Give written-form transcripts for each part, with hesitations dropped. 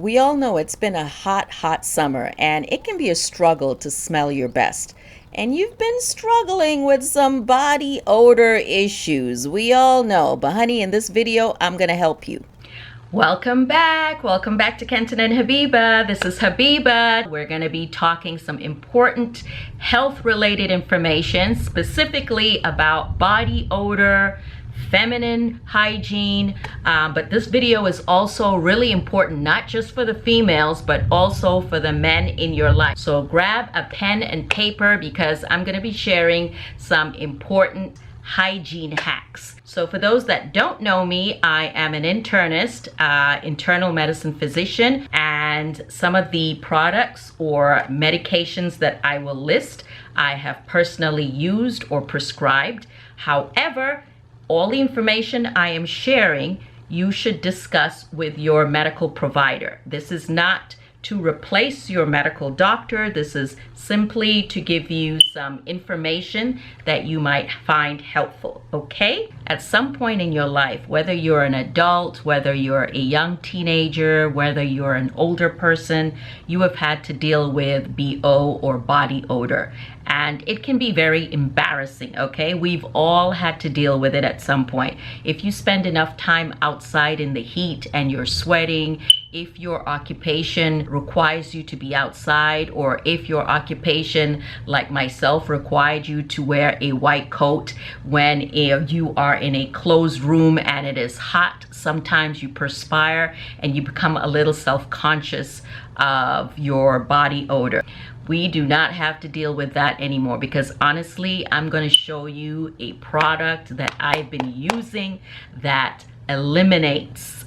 We all know it's been a hot summer, and it can be a struggle to smell your best. And you've been struggling with some body odor issues. We all know. But honey, in this video, I'm going to help you. Welcome back to Kenton and Habiba. This is Habiba. We're going to be talking some important health related information, specifically about body odor, feminine hygiene, but this video is also really important, not just for the females, but also for the men in your life. So grab a pen and paper because I'm going to be sharing some important hygiene hacks. So for those that don't know me, I am an internist, internal medicine physician, and some of the products or medications that I will list, I have personally used or prescribed. However, all the information I am sharing, you should discuss with your medical provider. This is not to replace your medical doctor. This is simply to give you some information that you might find helpful, okay? At some point in your life, whether you're an adult, whether you're a young teenager, whether you're an older person, you have had to deal with BO or body odor. And it can be very embarrassing, okay? We've all had to deal with it at some point. If you spend enough time outside in the heat and you're sweating, if your occupation requires you to be outside, or if your occupation, like myself, required you to wear a white coat when you are in a closed room and it is hot, sometimes you perspire and you become a little self-conscious of your body odor. We do not have to deal with that anymore because honestly, I'm going to show you a product that I've been using that eliminates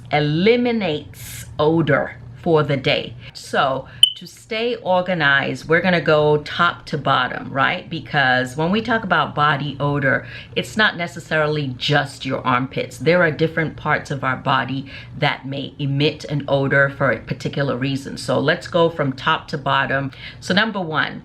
odor for the day. So to stay organized, we're going to go top to bottom, right? Because when we talk about body odor, it's not necessarily just your armpits. There are different parts of our body that may emit an odor for a particular reason. So let's go from top to bottom. So number one,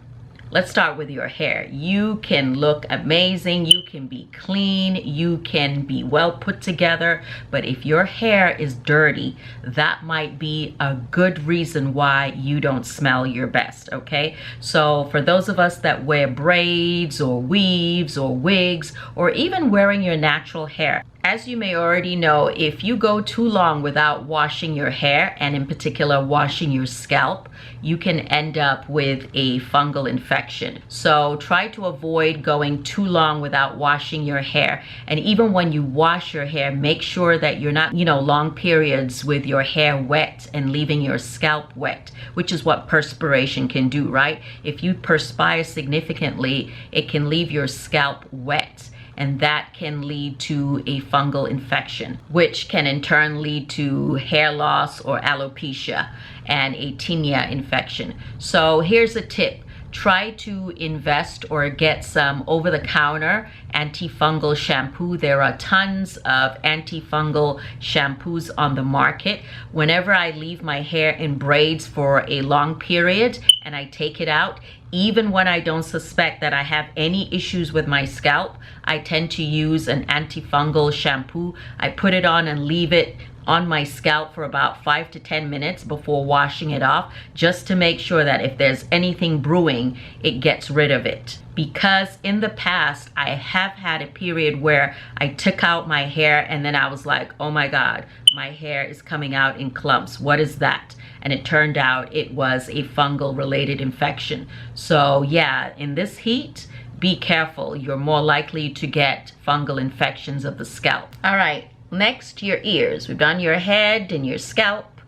let's start with your hair. You can look amazing, you can be clean, you can be well put together, but if your hair is dirty, that might be a good reason why you don't smell your best, okay? So for those of us that wear braids or weaves or wigs, or even wearing your natural hair, as you may already know, if you go too long without washing your hair, and in particular washing your scalp, you can end up with a fungal infection. So try to avoid going too long without washing your hair. And even when you wash your hair, make sure that you're not, long periods with your hair wet and leaving your scalp wet, which is what perspiration can do, right? If you perspire significantly, it can leave your scalp wet. And that can lead to a fungal infection, which can in turn lead to hair loss or alopecia and a tinea infection. So here's a tip. Try to invest or get some over-the-counter antifungal shampoo. There are tons of antifungal shampoos on the market. Whenever I leave my hair in braids for a long period and I take it out, even when I don't suspect that I have any issues with my scalp, I tend to use an antifungal shampoo. I put it on and leave it on my scalp for about 5 to 10 minutes before washing it off, just to make sure that if there's anything brewing, it gets rid of it. Because in the past, I have had a period where I took out my hair and then I was like, oh my God, my hair is coming out in clumps. What is that? And it turned out it was a fungal related infection. So yeah, in this heat, be careful. You're more likely to get fungal infections of the scalp. All right. Next, your ears. We've done your head and your scalp.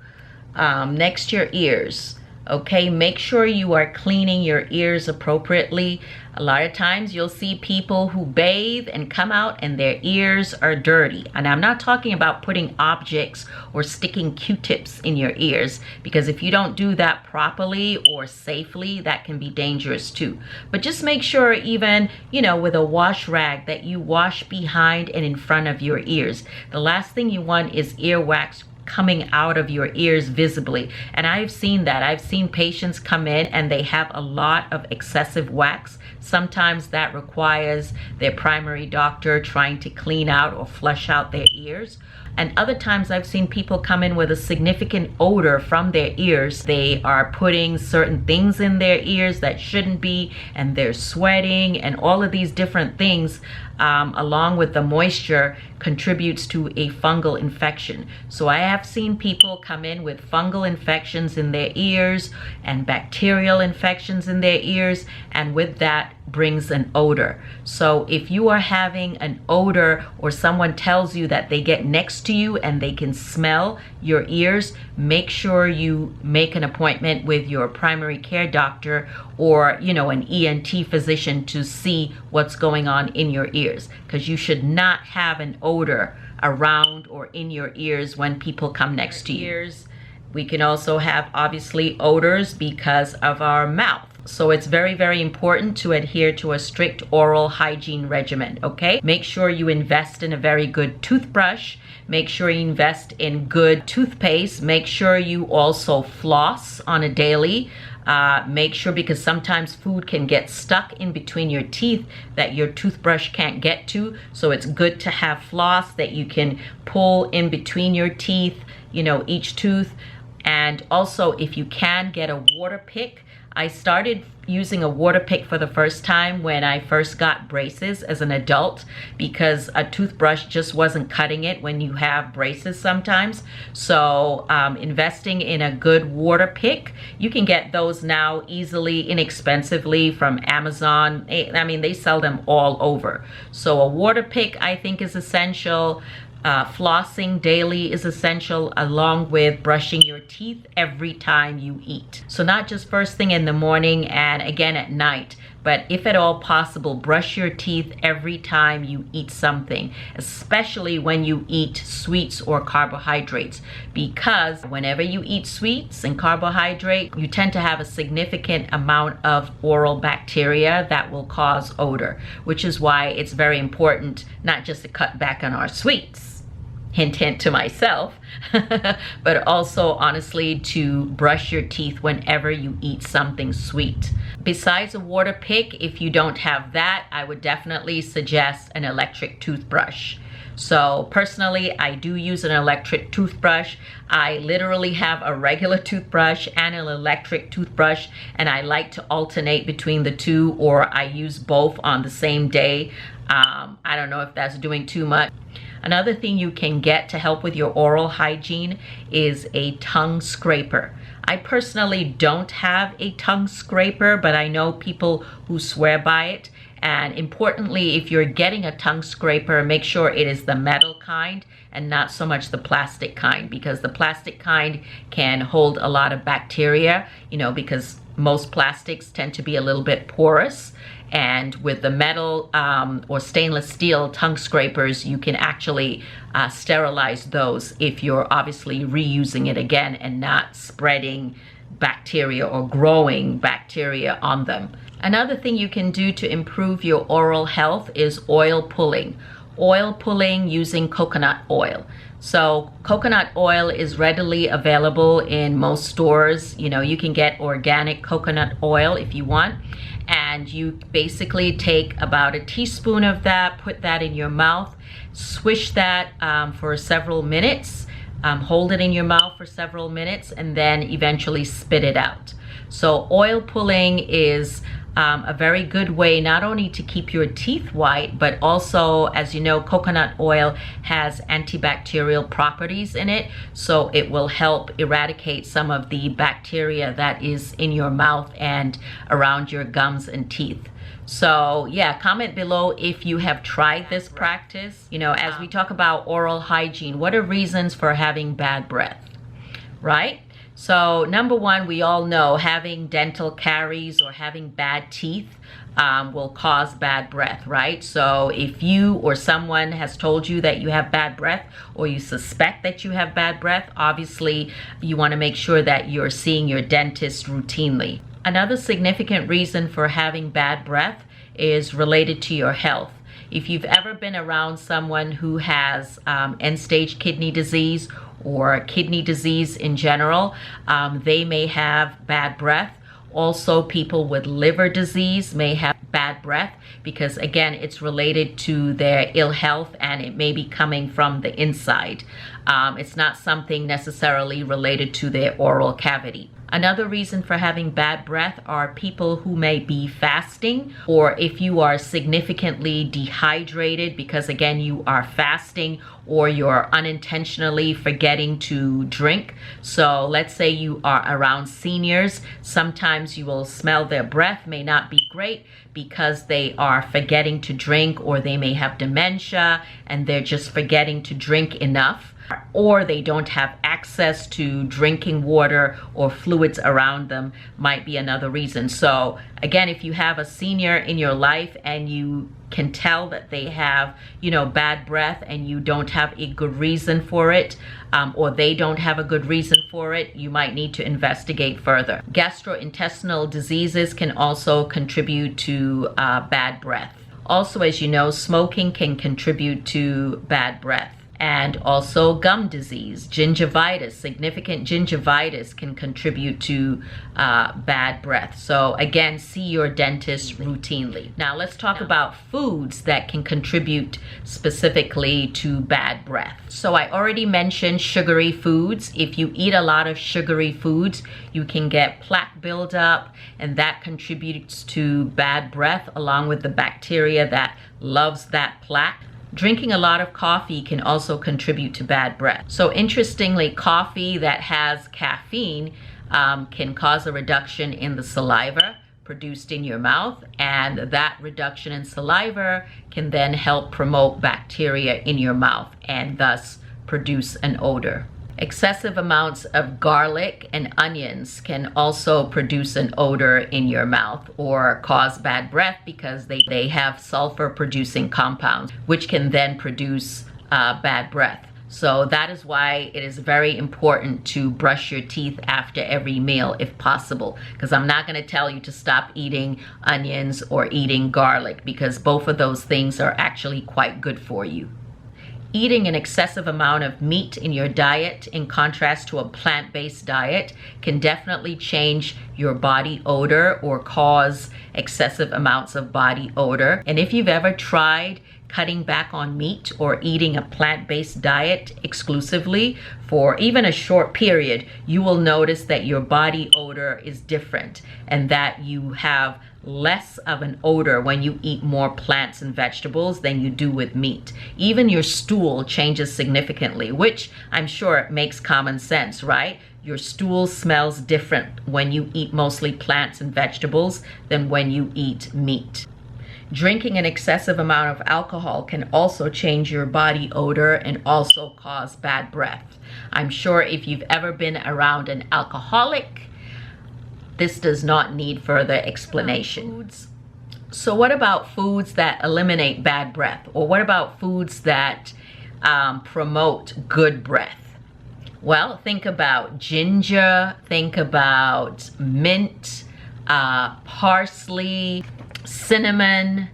Next, your ears. Okay, make sure you are cleaning your ears appropriately. A lot of times you'll see people who bathe and come out and their ears are dirty. And I'm not talking about putting objects or sticking Q-tips in your ears, because if you don't do that properly or safely, that can be dangerous too. But just make sure, even, with a wash rag, that you wash behind and in front of your ears. The last thing you want is earwax coming out of your ears visibly. And I've seen that. I've seen patients come in and they have a lot of excessive wax. Sometimes that requires their primary doctor trying to clean out or flush out their ears. And other times I've seen people come in with a significant odor from their ears. They are putting certain things in their ears that shouldn't be, and they're sweating, and all of these different things along with the moisture contributes to a fungal infection. So I have seen people come in with fungal infections in their ears and bacterial infections in their ears, and with that brings an odor. So if you are having an odor, or someone tells you that they get next to you and they can smell your ears, make sure you make an appointment with your primary care doctor or an ENT physician to see what's going on in your ears, because you should not have an odor around or in your ears when people come next to you. We can also have obviously odors because of our mouth. So it's very, very important to adhere to a strict oral hygiene regimen, okay? Make sure you invest in a very good toothbrush. Make sure you invest in good toothpaste. Make sure you also floss on a daily. Make sure, because sometimes food can get stuck in between your teeth that your toothbrush can't get to. So it's good to have floss that you can pull in between your teeth, each tooth. And also, if you can, get a water pick. I started using a water pick for the first time when I first got braces as an adult, because a toothbrush just wasn't cutting it when you have braces sometimes. So investing in a good water pick, you can get those now easily, inexpensively from Amazon. I mean, they sell them all over. So a water pick, I think, is essential. Flossing daily is essential, along with brushing your teeth every time you eat. So not just first thing in the morning and again at night, but if at all possible, brush your teeth every time you eat something, especially when you eat sweets or carbohydrates, because whenever you eat sweets and carbohydrate, you tend to have a significant amount of oral bacteria that will cause odor, which is why it's very important not just to cut back on our sweets, hint, hint to myself, but also honestly to brush your teeth whenever you eat something sweet. Besides a water pick, if you don't have that, I would definitely suggest an electric toothbrush. So personally, I do use an electric toothbrush. I literally have a regular toothbrush and an electric toothbrush, and I like to alternate between the two, or I use both on the same day. I don't know if that's doing too much. Another thing you can get to help with your oral hygiene is a tongue scraper. I personally don't have a tongue scraper, but I know people who swear by it. And importantly, if you're getting a tongue scraper, make sure it is the metal kind and not so much the plastic kind, because the plastic kind can hold a lot of bacteria, because most plastics tend to be a little bit porous. And with the metal or stainless steel tongue scrapers, you can actually sterilize those if you're obviously reusing it again and not spreading bacteria or growing bacteria on them. Another thing you can do to improve your oral health is oil pulling. Oil pulling using coconut oil. So coconut oil is readily available in most stores. You can get organic coconut oil if you want. And you basically take about a teaspoon of that, put that in your mouth, swish that for several minutes, hold it in your mouth for several minutes, and then eventually spit it out. So oil pulling is a very good way not only to keep your teeth white, but also, as you know, coconut oil has antibacterial properties in it, so it will help eradicate some of the bacteria that is in your mouth and around your gums and teeth. So yeah, comment below if you have tried this practice. As we talk about oral hygiene, what are reasons for having bad breath, right? So number one, we all know having dental caries or having bad teeth will cause bad breath, right? So if you or someone has told you that you have bad breath, or you suspect that you have bad breath, obviously you want to make sure that you're seeing your dentist routinely. Another significant reason for having bad breath is related to your health. If you've ever been around someone who has end-stage kidney disease or kidney disease in general, they may have bad breath, Also, people with liver disease may have bad breath because, again, it's related to their ill health and it may be coming from the inside. It's not something necessarily related to their oral cavity. Another reason for having bad breath are people who may be fasting, or if you are significantly dehydrated because, again, you are fasting or you're unintentionally forgetting to drink. So let's say you are around seniors, sometimes you will smell their breath may not be great because they are forgetting to drink, or they may have dementia and they're just forgetting to drink enough, or they don't have access to drinking water or fluids around them might be another reason. So again, if you have a senior in your life and you can tell that they have, bad breath and you don't have a good reason for it, or they don't have a good reason for it, you might need to investigate further. Gastrointestinal diseases can also contribute to bad breath. Also, as you know, smoking can contribute to bad breath. And also gum disease, gingivitis, significant gingivitis can contribute to bad breath. So again, see your dentist routinely. Now let's talk about foods that can contribute specifically to bad breath. So I already mentioned sugary foods. If you eat a lot of sugary foods, you can get plaque buildup, and that contributes to bad breath along with the bacteria that loves that plaque. Drinking a lot of coffee can also contribute to bad breath. So interestingly, coffee that has caffeine can cause a reduction in the saliva produced in your mouth, and that reduction in saliva can then help promote bacteria in your mouth and thus produce an odor. Excessive amounts of garlic and onions can also produce an odor in your mouth or cause bad breath because they have sulfur producing compounds, which can then produce bad breath. So that is why it is very important to brush your teeth after every meal if possible, because I'm not going to tell you to stop eating onions or eating garlic, because both of those things are actually quite good for you. Eating an excessive amount of meat in your diet, in contrast to a plant-based diet, can definitely change your body odor or cause excessive amounts of body odor. And if you've ever tried cutting back on meat or eating a plant-based diet exclusively for even a short period, you will notice that your body odor is different and that you have less of an odor when you eat more plants and vegetables than you do with meat. Even your stool changes significantly, which I'm sure makes common sense, right? Your stool smells different when you eat mostly plants and vegetables than when you eat meat. Drinking an excessive amount of alcohol can also change your body odor and also cause bad breath. I'm sure if you've ever been around an alcoholic, this does not need further explanation. So what about foods that eliminate bad breath? Or what about foods that promote good breath? Well, think about ginger, think about mint, parsley, cinnamon,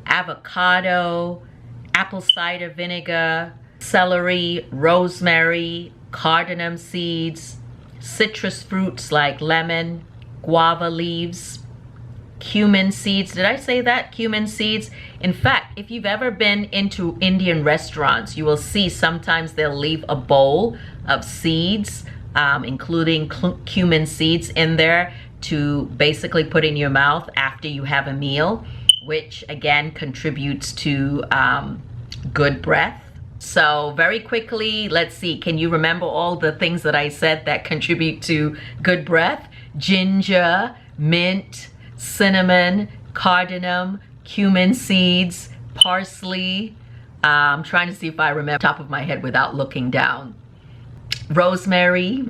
avocado, apple cider vinegar, celery, rosemary, cardamom seeds, citrus fruits like lemon, guava leaves, cumin seeds. Did I say that? Cumin seeds. In fact, if you've ever been into Indian restaurants, you will see sometimes they'll leave a bowl of seeds, including cumin seeds in there, to basically put in your mouth after you have a meal, which again contributes to good breath. So very quickly, let's see, can you remember all the things that I said that contribute to good breath? Ginger, mint, cinnamon, cardamom, cumin seeds, parsley. I'm trying to see if I remember top of my head without looking down. Rosemary,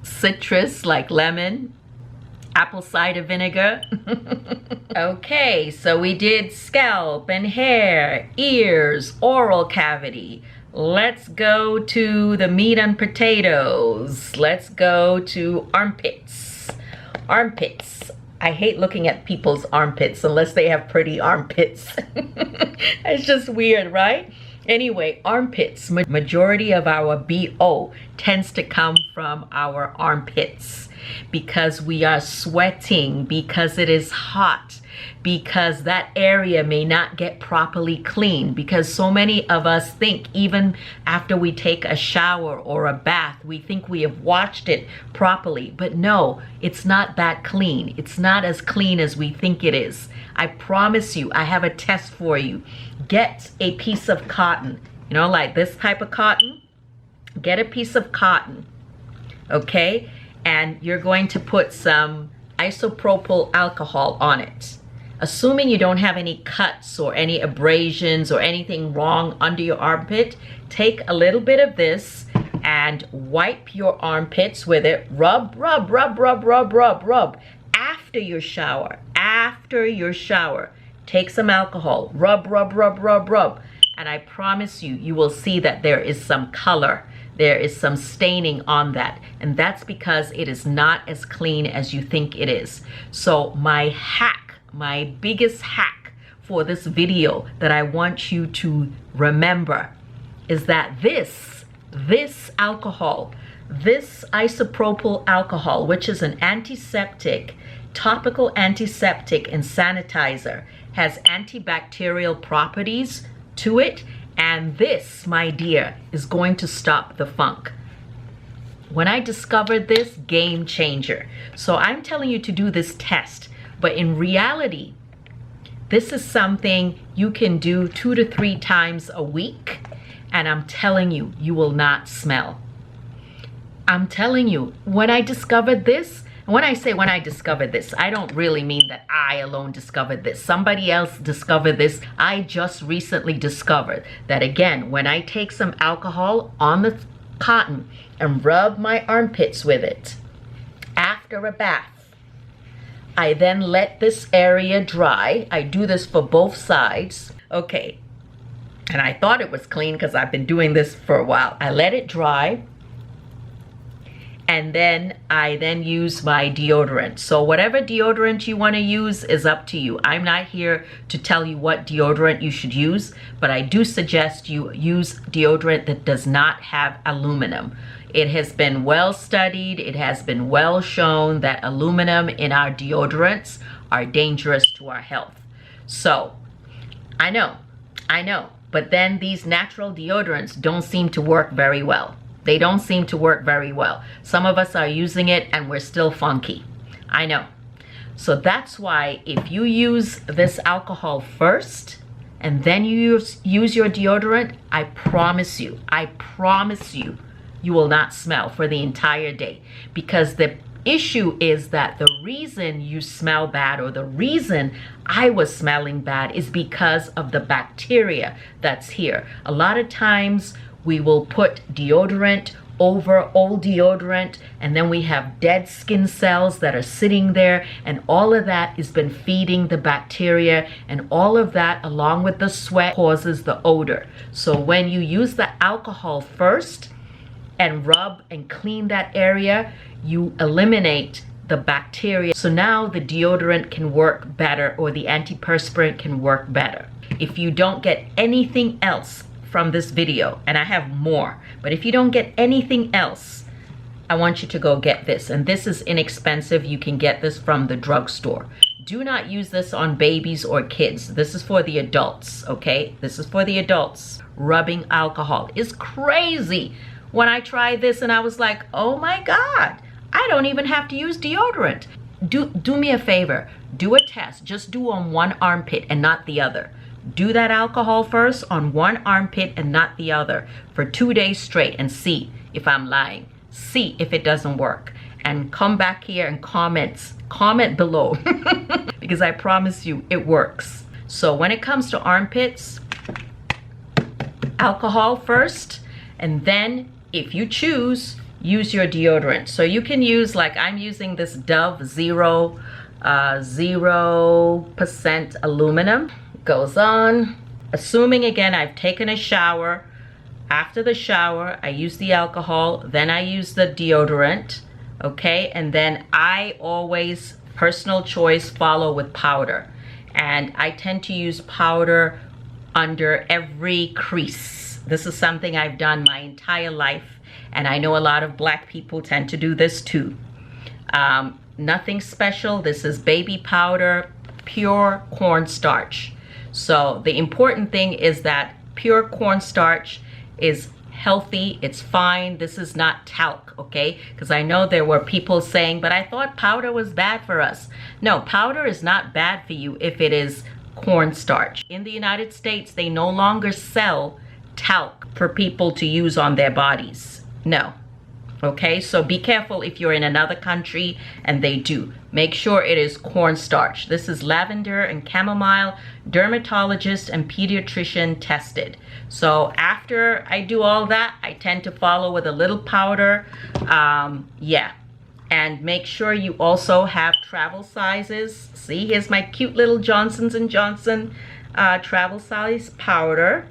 citrus like lemon, apple cider vinegar. Okay, so we did scalp and hair, ears, oral cavity. Let's go to the meat and potatoes. Let's go to armpits. Armpits. I hate looking at people's armpits unless they have pretty armpits. It's just weird, right? Anyway, armpits. Majority of our BO tends to come from our armpits because we are sweating, because it is hot, because that area may not get properly cleaned, because so many of us think even after we take a shower or a bath, we think we have washed it properly. But no, it's not that clean. It's not as clean as we think it is. I promise you, I have a test for you. Get a piece of cotton, like this type of cotton. Get a piece of cotton, okay? And you're going to put some isopropyl alcohol on it. Assuming you don't have any cuts or any abrasions or anything wrong under your armpit, take a little bit of this and wipe your armpits with it. Rub, rub, rub, rub, rub, rub, rub. After your shower, take some alcohol. Rub, rub, rub, rub, rub. And I promise you, you will see that there is some color. There is some staining on that. And that's because it is not as clean as you think it is. So my biggest hack for this video that I want you to remember is that this alcohol, this isopropyl alcohol, which is an antiseptic, topical antiseptic and sanitizer, has antibacterial properties to it. And this, my dear, is going to stop the funk. When I discovered this, game changer. So I'm telling you to do this test. But in reality, this is something you can do 2 to 3 times a week. And I'm telling you, you will not smell. I'm telling you, when I discovered this, and when I say when I discovered this, I don't really mean that I alone discovered this. Somebody else discovered this. I just recently discovered that, again, when I take some alcohol on the cotton and rub my armpits with it after a bath, I then let this area dry. I do this for both sides. Okay. And I thought it was clean because I've been doing this for a while. I let it dry. And then I use my deodorant. So whatever deodorant you want to use is up to you. I'm not here to tell you what deodorant you should use, but I do suggest you use deodorant that does not have aluminum. It has been well studied. It has been well shown that aluminum in our deodorants are dangerous to our health. So I know, but then these natural deodorants don't seem to work very well. They don't seem to work very well. Some of us are using it and we're still funky. I know. So that's why if you use this alcohol first and then you use your deodorant, I promise you, you will not smell for the entire day. Because the issue is that the reason you smell bad, or the reason I was smelling bad, is because of the bacteria that's here. A lot of times we will put deodorant over old deodorant, and then we have dead skin cells that are sitting there, and all of that has been feeding the bacteria, and all of that along with the sweat causes the odor. So when you use the alcohol first and rub and clean that area, you eliminate the bacteria. So now the deodorant can work better, or the antiperspirant can work better. If you don't get anything else from this video, and I have more, but if you don't get anything else, I want you to go get this. And this is inexpensive. You can get this from the drugstore. Do not use this on babies or kids. This is for the adults, okay? This is for the adults. Rubbing alcohol is crazy. When I tried this and I was like, oh my God, I don't even have to use deodorant. Do me a favor, do a test. Just do on one armpit and not the other. Do that alcohol first on one armpit and not the other for 2 days straight, and see if I'm lying. See if it doesn't work. And come back here and comment below because I promise you it works. So when it comes to armpits, alcohol first, and then if you choose, use your deodorant. So you can use, like I'm using this Dove 0% aluminum. Goes on. Assuming again I've taken a shower. After the shower I use the alcohol, then I use the deodorant, okay? And then I always, personal choice, follow with powder. And I tend to use powder under every crease. This is something I've done my entire life, and I know a lot of black people tend to do this too. Nothing special. This is baby powder, pure cornstarch. So the important thing is that pure cornstarch is healthy, it's fine. This is not talc, okay? Because I know there were people saying, but I thought powder was bad for us. No, powder is not bad for you if it is cornstarch. In the United States, they no longer sell talc for people to use on their bodies. No. Okay, so be careful if you're in another country and they do. Make sure it is cornstarch. This is lavender and chamomile, dermatologist and pediatrician tested. So after I do all that, I tend to follow with a little powder. Yeah, and make sure you also have travel sizes. See, here's my cute little Johnson & Johnson travel size powder.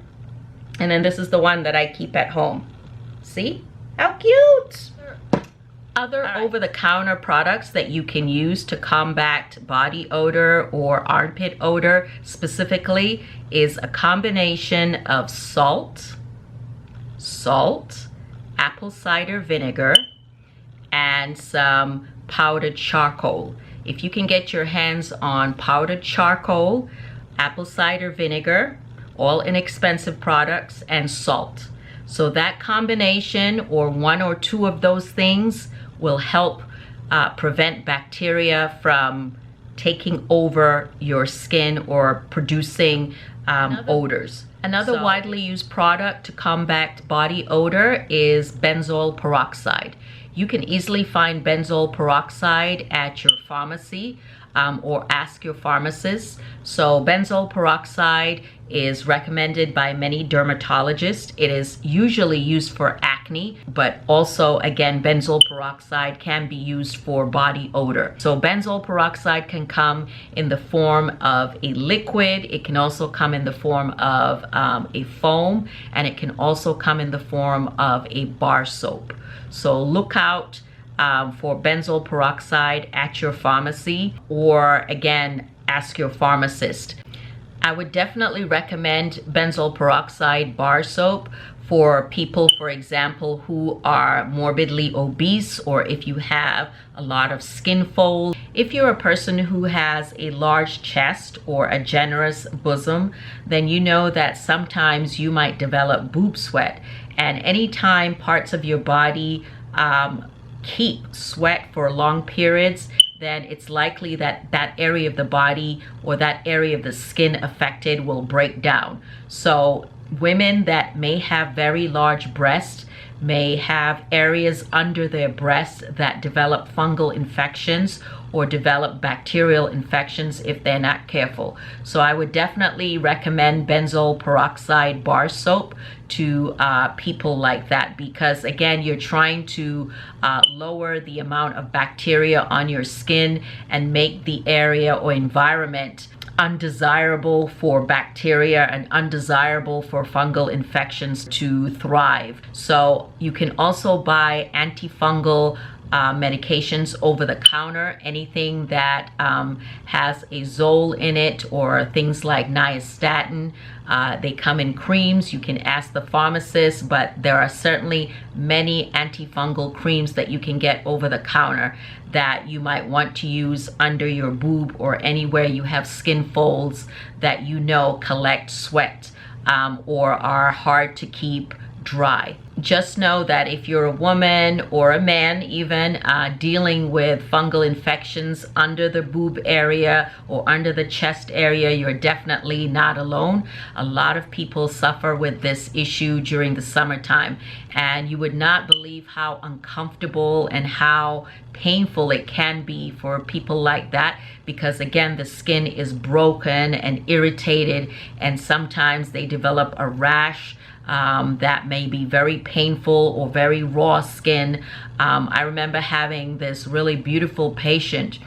And then this is the one that I keep at home. See? How cute! Other over-the-counter products that you can use to combat body odor or armpit odor specifically is a combination of salt, apple cider vinegar, and some powdered charcoal. If you can get your hands on powdered charcoal, apple cider vinegar, all inexpensive products, and salt. So that combination, or one or two of those things, will help prevent bacteria from taking over your skin or producing odors. Another widely used product to combat body odor is benzoyl peroxide. You can easily find benzoyl peroxide at your pharmacy or ask your pharmacist. So benzoyl peroxide is recommended by many dermatologists. It is usually used for acne, but also, again, benzoyl peroxide can be used for body odor. So benzoyl peroxide can come in the form of a liquid. It can also come in the form of a foam, and it can also come in the form of a bar soap. So look out for benzoyl peroxide at your pharmacy, or again, ask your pharmacist. I would definitely recommend benzoyl peroxide bar soap for people, for example, who are morbidly obese, or if you have a lot of skin folds. If you're a person who has a large chest or a generous bosom, then you know that sometimes you might develop boob sweat. And anytime parts of your body keep sweat for long periods, then it's likely that that area of the body or that area of the skin affected will break down. So women that may have very large breasts may have areas under their breasts that develop fungal infections or develop bacterial infections if they're not careful. So I would definitely recommend benzoyl peroxide bar soap to people like that, because again, you're trying to lower the amount of bacteria on your skin and make the area or environment undesirable for bacteria and undesirable for fungal infections to thrive. So you can also buy antifungal medications over the counter. Anything that has a Zol in it, or things like nystatin. They come in creams. You can ask the pharmacist, but there are certainly many antifungal creams that you can get over the counter that you might want to use under your boob or anywhere you have skin folds that you know collect sweat or are hard to keep dry. Just know that if you're a woman or a man even dealing with fungal infections under the boob area or under the chest area, you're definitely not alone. A lot of people suffer with this issue during the summertime, and you would not believe how uncomfortable and how painful it can be for people like that, because again, the skin is broken and irritated, and sometimes they develop a rash that may be very painful, or very raw skin. I remember having this really beautiful patient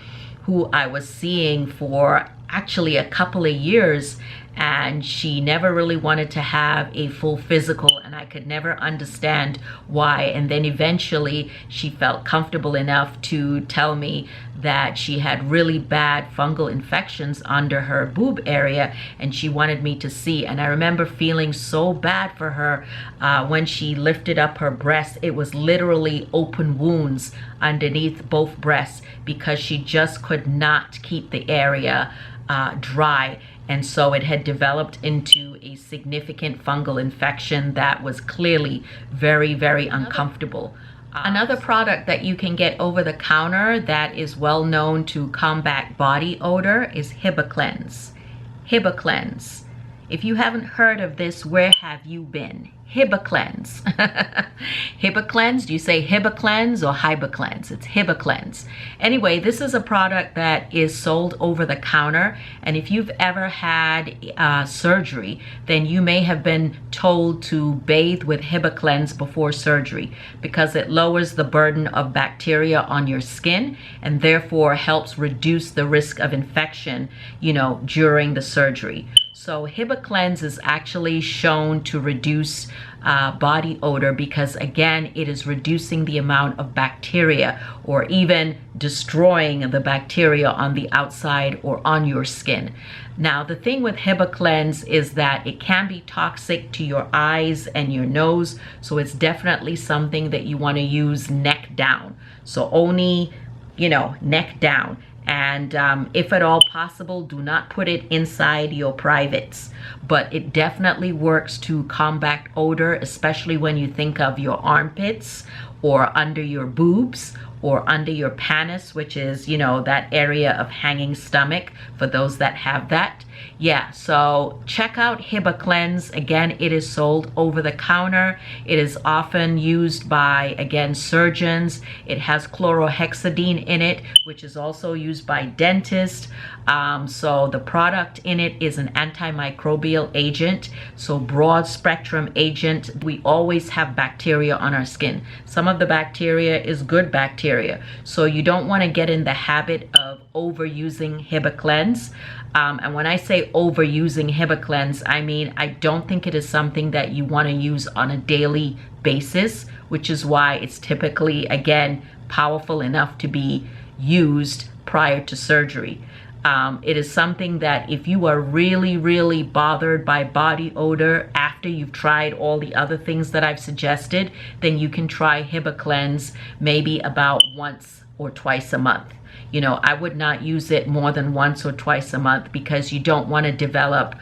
who I was seeing for actually a couple of years, and she never really wanted to have a full physical, and I could never understand why. And then eventually she felt comfortable enough to tell me that she had really bad fungal infections under her boob area, and she wanted me to see. And I remember feeling so bad for her when she lifted up her breast. It was literally open wounds underneath both breasts because she just could not keep the area dry. And so it had developed into a significant fungal infection that was clearly very, very uncomfortable. Another product that you can get over the counter that is well known to combat body odor is Hibiclens. Hibiclens. If you haven't heard of this, where have you been? Hibiclens. Hibiclens, do you say Hibiclens or Hibiclens? It's Hibiclens. Anyway, this is a product that is sold over the counter, and if you've ever had surgery, then you may have been told to bathe with Hibiclens before surgery because it lowers the burden of bacteria on your skin and therefore helps reduce the risk of infection, during the surgery. So Hibiclens is actually shown to reduce body odor because, again, it is reducing the amount of bacteria or even destroying the bacteria on the outside or on your skin. Now, the thing with Hibiclens is that it can be toxic to your eyes and your nose, so it's definitely something that you want to use neck down. So only, neck down. And if at all possible, do not put it inside your privates. But it definitely works to combat odor, especially when you think of your armpits or under your boobs or under your pannus, which is, that area of hanging stomach for those that have that. Yeah, so check out Hibiclens. Again, it is sold over the counter. It is often used by, again, surgeons. It has chlorhexidine in it, which is also used by dentists. So the product in it is an antimicrobial agent, so broad spectrum agent. We always have bacteria on our skin. Some of the bacteria is good bacteria, so you don't want to get in the habit of overusing Hibiclens. And when I say overusing Hibiclens, I mean I don't think it is something that you want to use on a daily basis, which is why it's typically, again, powerful enough to be used prior to surgery. It is something that if you are really, really bothered by body odor after you've tried all the other things that I've suggested, then you can try Hibiclens maybe about once or twice a month. I would not use it more than once or twice a month because you don't want to develop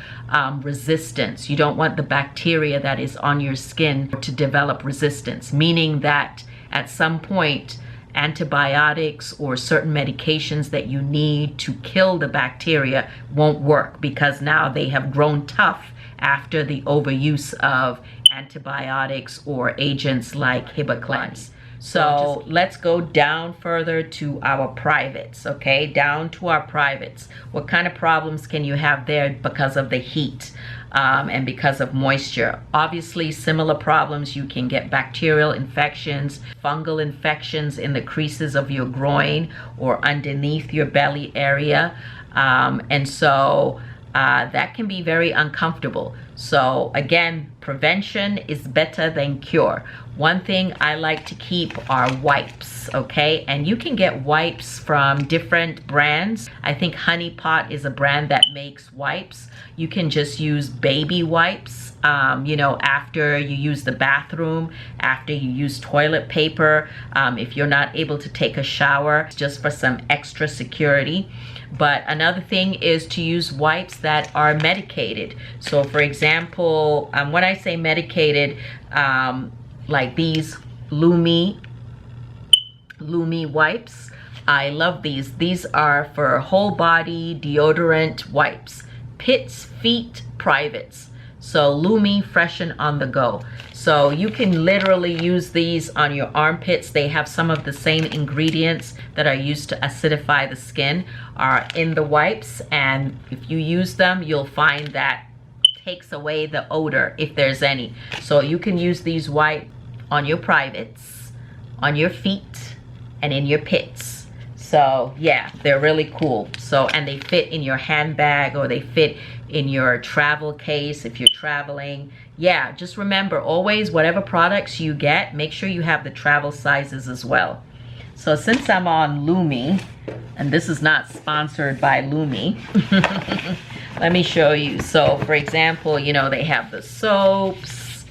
resistance. You don't want the bacteria that is on your skin to develop resistance, meaning that at some point, antibiotics or certain medications that you need to kill the bacteria won't work because now they have grown tough after the overuse of antibiotics or agents like Hibiclens. So let's go down further to our privates, okay? Down to our privates. What kind of problems can you have there because of the heat and because of moisture? Obviously, similar problems. You can get bacterial infections, fungal infections in the creases of your groin or underneath your belly area. And so that can be very uncomfortable. So again, prevention is better than cure. One thing I like to keep are wipes, okay? And you can get wipes from different brands. I think Honey Pot is a brand that makes wipes. You can just use baby wipes, after you use the bathroom, after you use toilet paper, if you're not able to take a shower, just for some extra security. But another thing is to use wipes that are medicated. So for example, when I say medicated, like these Lumi wipes, I love these. These are for whole body deodorant wipes, pits, feet, privates. So Lumi Freshen on the Go. So you can literally use these on your armpits. They have some of the same ingredients that are used to acidify the skin are in the wipes, and if you use them, you'll find that takes away the odor if there's any. So you can use these wipes on your privates, on your feet, and in your pits. So yeah, they're really cool. So, and they fit in your handbag, or they fit in your travel case if you're traveling. Yeah, just remember always, whatever products you get, make sure you have the travel sizes as well. So since I'm on Lumi, and this is not sponsored by Lumi, let me show you. So for example, you know, they have the soaps.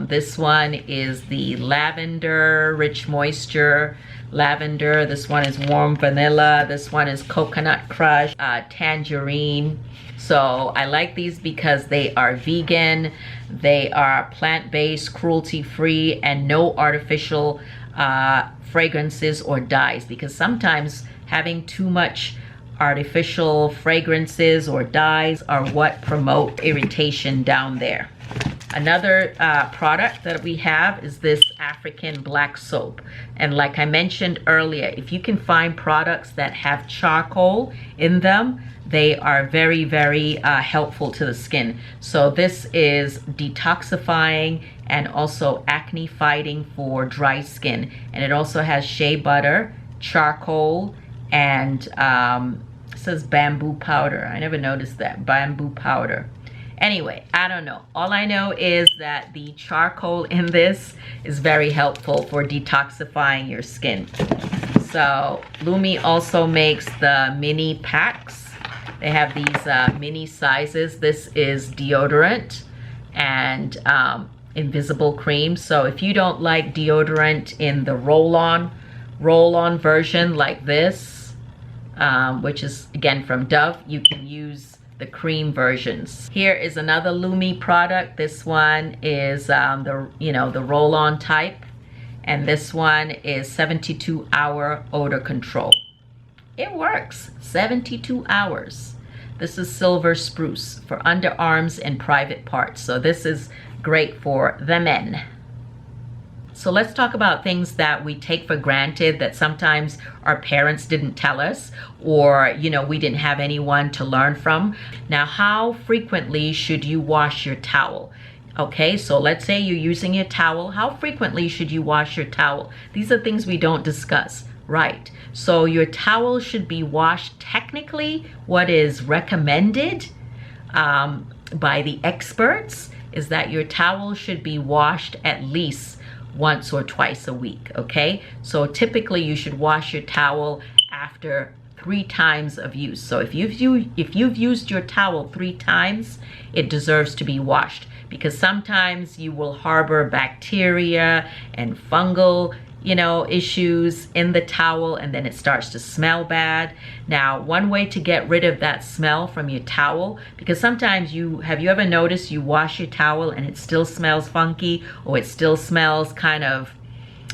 This one is the lavender, rich moisture lavender. This one is warm vanilla. This one is coconut crush, tangerine. So I like these because they are vegan, they are plant-based, cruelty-free, and no artificial fragrances or dyes, because sometimes having too much artificial fragrances or dyes are what promote irritation down there. Another product that we have is this African black soap. And like I mentioned earlier, if you can find products that have charcoal in them, they are very, very helpful to the skin. So this is detoxifying and also acne fighting for dry skin. And it also has shea butter, charcoal, and it says bamboo powder. I never noticed that, bamboo powder. Anyway, I don't know. All I know is that the charcoal in this is very helpful for detoxifying your skin. So Lumi also makes the mini packs. They have these mini sizes. This is deodorant and invisible cream. So if you don't like deodorant in the roll-on version like this, which is again from Dove, you can use the cream versions. Here is another Lumi product. This one is the roll-on type, and this one is 72-hour odor control. It works 72 hours. This is silver spruce for underarms and private parts. So this is great for the men. So let's talk about things that we take for granted that sometimes our parents didn't tell us, or we didn't have anyone to learn from. Now, how frequently should you wash your towel? Okay, so let's say you're using your towel. How frequently should you wash your towel? These are things we don't discuss, right? So your towel should be washed technically. What is recommended by the experts is that your towel should be washed at least once or twice a week, okay? So typically you should wash your towel after 3 times of use. So if you've used your towel 3 times, it deserves to be washed, because sometimes you will harbor bacteria and fungal issues in the towel, and then it starts to smell bad. Now, one way to get rid of that smell from your towel, because sometimes have you ever noticed you wash your towel and it still smells funky, or it still smells kind of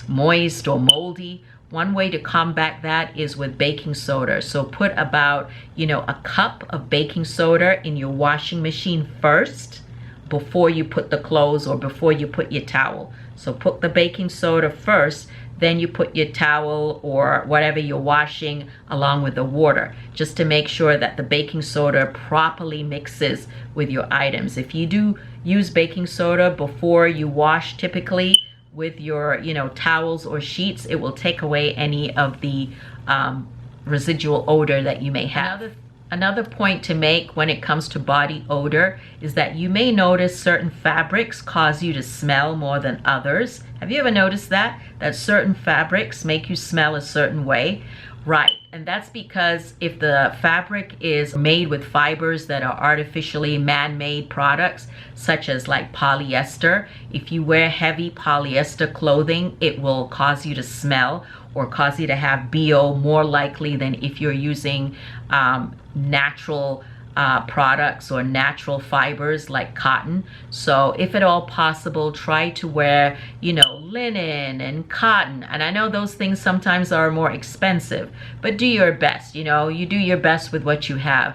moist or moldy? One way to combat that is with baking soda. So put about a cup of baking soda in your washing machine first before you put the clothes or before you put your towel. So put the baking soda first, then you put your towel or whatever you're washing along with the water, just to make sure that the baking soda properly mixes with your items. If you do use baking soda before you wash, typically with your towels or sheets, it will take away any of the residual odor that you may have. Another point to make when it comes to body odor is that you may notice certain fabrics cause you to smell more than others. Have you ever noticed that? That certain fabrics make you smell a certain way? Right, and that's because if the fabric is made with fibers that are artificially man-made products, such as like polyester, if you wear heavy polyester clothing, it will cause you to smell or cause you to have BO more likely than if you're using natural products or natural fibers like cotton. So if at all possible, try to wear linen and cotton. And I know those things sometimes are more expensive, but do your best. You do your best with what you have.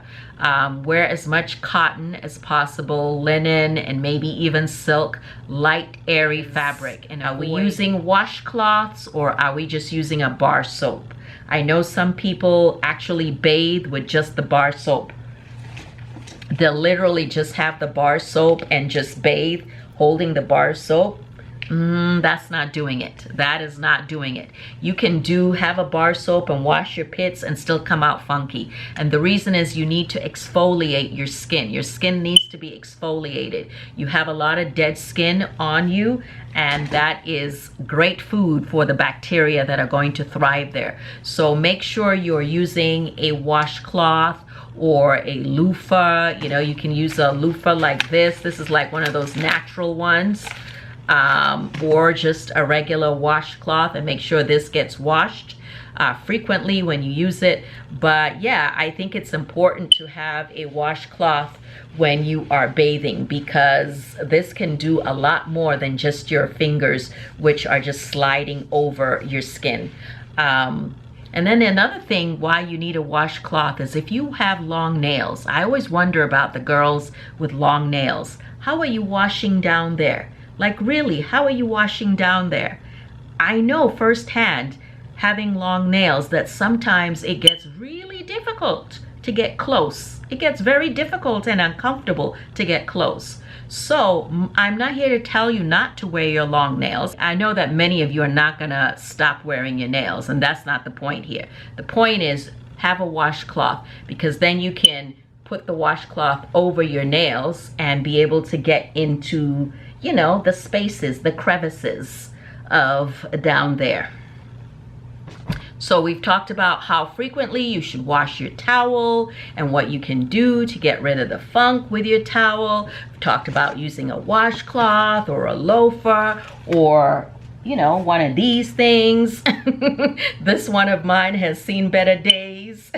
Wear as much cotton as possible, linen, and maybe even silk, light, airy fabric. And are we using washcloths, or are we just using a bar soap? I know some people actually bathe with just the bar soap. They'll literally just have the bar soap and just bathe holding the bar soap. That's not doing it. That is not doing it. You can have a bar soap and wash your pits and still come out funky. And the reason is you need to exfoliate your skin. Your skin needs to be exfoliated. You have a lot of dead skin on you, and that is great food for the bacteria that are going to thrive there. So make sure you're using a washcloth or a loofah. You know, you can use a loofah like this. This is like one of those natural ones. Or just a regular washcloth, and make sure this gets washed frequently when you use it. But yeah, I think it's important to have a washcloth when you are bathing, because this can do a lot more than just your fingers, which are just sliding over your skin. And then another thing why you need a washcloth is if you have long nails. I always wonder about the girls with long nails. How are you washing down there? Like, really, how are you washing down there? I know firsthand, having long nails, that sometimes it gets really difficult to get close. It gets very difficult and uncomfortable to get close. So I'm not here to tell you not to wear your long nails. I know that many of you are not gonna stop wearing your nails, and that's not the point here. The point is, have a washcloth, because then you can put the washcloth over your nails and be able to get into, you know, the spaces, the crevices of down there. So we've talked about how frequently you should wash your towel and what you can do to get rid of the funk with your towel. We've talked about using a washcloth or a loofah, or, you know, one of these things. This one of mine has seen better days.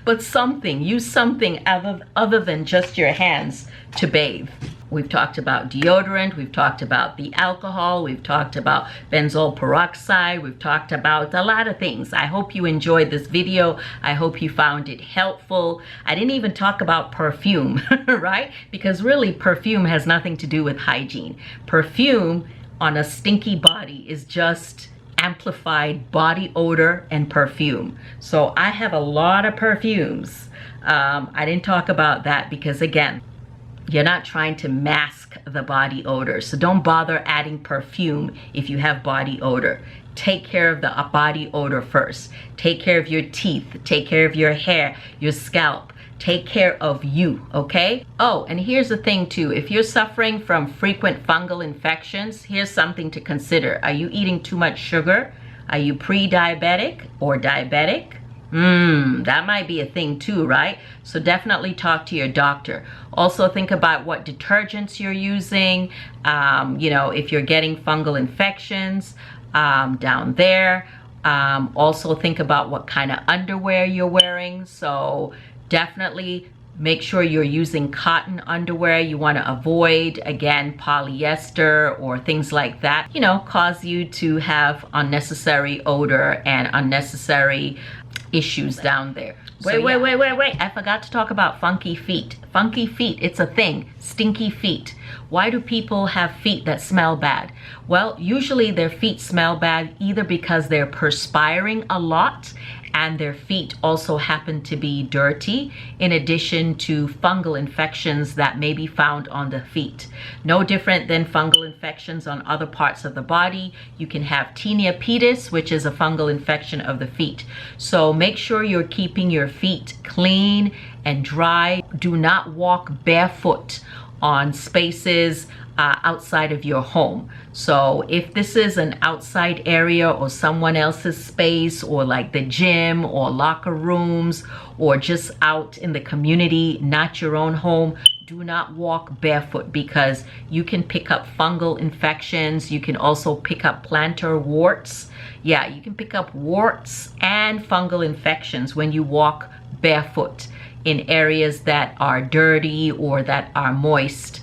But something, use something other than just your hands to bathe. We've talked about deodorant, we've talked about the alcohol, we've talked about benzoyl peroxide, we've talked about a lot of things. I hope you enjoyed this video. I hope you found it helpful. I didn't even talk about perfume, right? Because really, perfume has nothing to do with hygiene. Perfume on a stinky body is just amplified body odor and perfume. So I have a lot of perfumes. I didn't talk about that because, again, you're not trying to mask the body odor. So don't bother adding perfume if you have body odor. Take care of the body odor first. Take care of your teeth. Take care of your hair, your scalp. Take care of you, okay? Oh, and here's the thing too. If you're suffering from frequent fungal infections, here's something to consider. Are you eating too much sugar? Are you pre-diabetic or diabetic? That might be a thing too, right? So definitely talk to your doctor. Also think about what detergents you're using. You know, if you're getting fungal infections down there. Also think about what kind of underwear you're wearing. So definitely make sure you're using cotton underwear. You want to avoid, again, polyester or things like that, you know, cause you to have unnecessary odor and unnecessary issues down there. Wait, I forgot to talk about funky feet. Funky feet, it's a thing. Stinky feet. Why do people have feet that smell bad? Well, usually their feet smell bad either because they're perspiring a lot and their feet also happen to be dirty, in addition to fungal infections that may be found on the feet. No different than fungal infections on other parts of the body. You can have tinea pedis, which is a fungal infection of the feet. So make sure you're keeping your feet clean and dry. Do not walk barefoot on spaces outside of your home. So if this is an outside area or someone else's space, or like the gym or locker rooms, or just out in the community, not your own home, do not walk barefoot, because you can pick up fungal infections. You can also pick up plantar warts. Yeah, you can pick up warts and fungal infections when you walk barefoot in areas that are dirty or that are moist.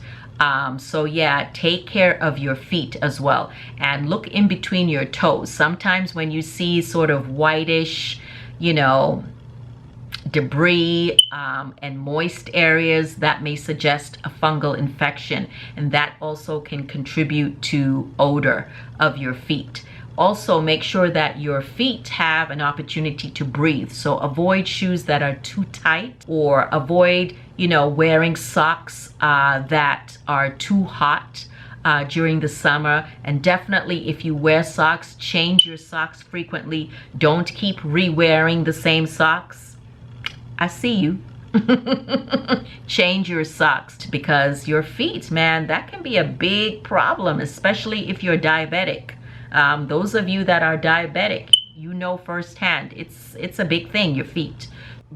So yeah, take care of your feet as well, and look in between your toes. Sometimes when you see sort of whitish, you know, debris and moist areas, that may suggest a fungal infection, and that also can contribute to odor of your feet. Also, make sure that your feet have an opportunity to breathe. So avoid shoes that are too tight, or avoid, you know, wearing socks that are too hot. during the summer. And definitely, if you wear socks, change your socks frequently. Don't keep re-wearing the same socks. I see you. Change your socks, because your feet, man, that can be a big problem, especially if you're diabetic. Those of you that are diabetic, you know firsthand, it's a big thing, your feet.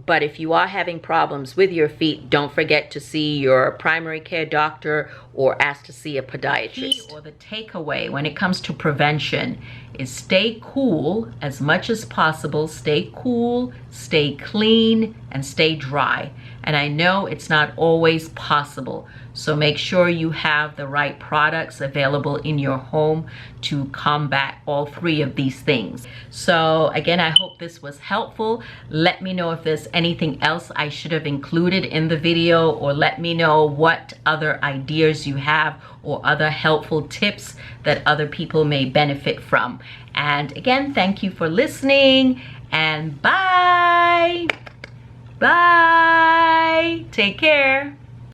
But if you are having problems with your feet, don't forget to see your primary care doctor or ask to see a podiatrist. Or the takeaway when it comes to prevention is stay cool as much as possible. Stay cool, stay clean, and stay dry. And I know it's not always possible, so make sure you have the right products available in your home to combat all three of these things. So again, I hope this was helpful. Let me know if there's anything else I should have included in the video, or let me know what other ideas you have or other helpful tips that other people may benefit from. And again, thank you for listening, and bye. Bye. Take care.